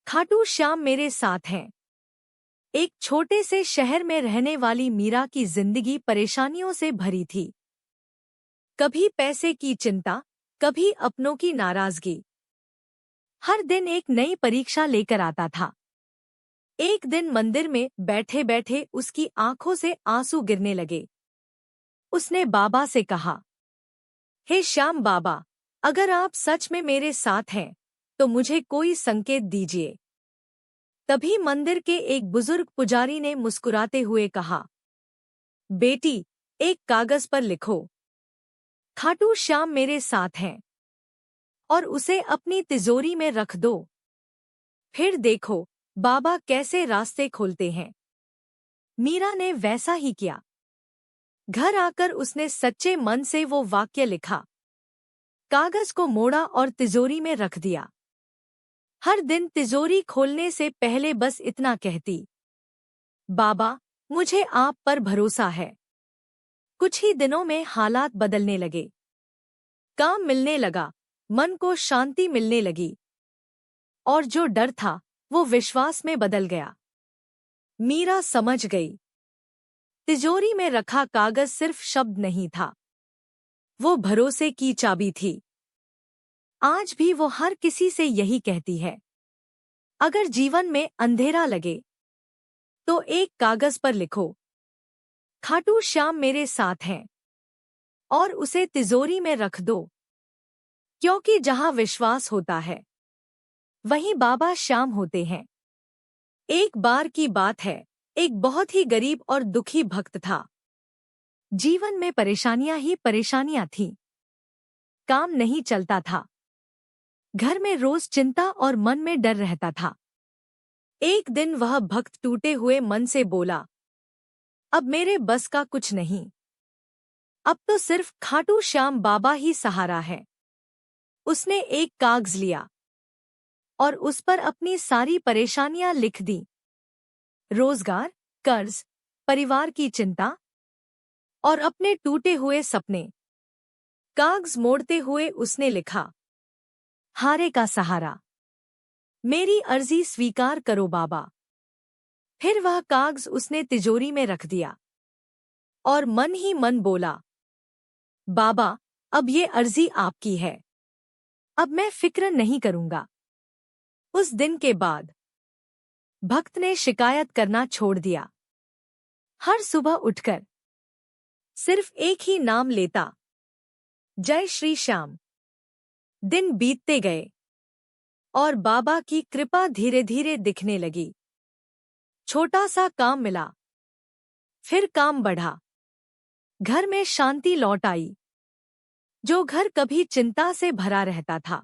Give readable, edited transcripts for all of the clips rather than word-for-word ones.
खाटू श्याम मेरे साथ हैं। एक छोटे से शहर में रहने वाली मीरा की जिंदगी परेशानियों से भरी थी। कभी पैसे की चिंता, कभी अपनों की नाराजगी। हर दिन एक नई परीक्षा लेकर आता था। एक दिन मंदिर में बैठे बैठे उसकी आंखों से आंसू गिरने लगे। उसने बाबा से कहा, हे श्याम बाबा, अगर आप सच में मेरे साथ हैं तो मुझे कोई संकेत दीजिए। तभी मंदिर के एक बुजुर्ग पुजारी ने मुस्कुराते हुए कहा, बेटी, एक कागज पर लिखो, खाटू श्याम मेरे साथ हैं, और उसे अपनी तिजोरी में रख दो। फिर देखो बाबा कैसे रास्ते खोलते हैं। मीरा ने वैसा ही किया। घर आकर उसने सच्चे मन से वो वाक्य लिखा, कागज को मोड़ा और तिजोरी में रख दिया। हर दिन तिजोरी खोलने से पहले बस इतना कहती, बाबा, मुझे आप पर भरोसा है। कुछ ही दिनों में हालात बदलने लगे। काम मिलने लगा, मन को शांति मिलने लगी, और जो डर था वो विश्वास में बदल गया। मीरा समझ गई, तिजोरी में रखा कागज सिर्फ शब्द नहीं था, वो भरोसे की चाबी थी। आज भी वो हर किसी से यही कहती है, अगर जीवन में अंधेरा लगे तो एक कागज पर लिखो, खाटू श्याम मेरे साथ हैं, और उसे तिजोरी में रख दो। क्योंकि जहां विश्वास होता है वहीं बाबा श्याम होते हैं। एक बार की बात है, एक बहुत ही गरीब और दुखी भक्त था। जीवन में परेशानियां ही परेशानियां थीं। काम नहीं चलता था, घर में रोज चिंता और मन में डर रहता था। एक दिन वह भक्त टूटे हुए मन से बोला, अब मेरे बस का कुछ नहीं, अब तो सिर्फ खाटू श्याम बाबा ही सहारा है। उसने एक कागज लिया और उस पर अपनी सारी परेशानियां लिख दी। रोजगार, कर्ज, परिवार की चिंता और अपने टूटे हुए सपने। कागज मोड़ते हुए उसने लिखा, हारे का सहारा, मेरी अर्जी स्वीकार करो बाबा। फिर वह कागज उसने तिजोरी में रख दिया और मन ही मन बोला, बाबा, अब ये अर्जी आपकी है, अब मैं फिक्र नहीं करूंगा। उस दिन के बाद भक्त ने शिकायत करना छोड़ दिया। हर सुबह उठकर सिर्फ एक ही नाम लेता, जय श्री श्याम। दिन बीतते गए और बाबा की कृपा धीरे धीरे दिखने लगी। छोटा सा काम मिला, फिर काम बढ़ा, घर में शांति लौट आई। जो घर कभी चिंता से भरा रहता था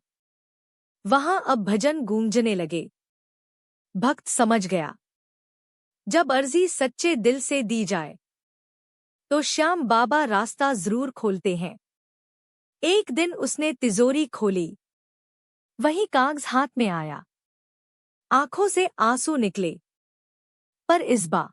वहां अब भजन गूंजने लगे। भक्त समझ गया, जब अर्जी सच्चे दिल से दी जाए तो श्याम बाबा रास्ता जरूर खोलते हैं। एक दिन उसने तिजोरी खोली, वही कागज हाथ में आया। आंखों से आंसू निकले, पर इस बार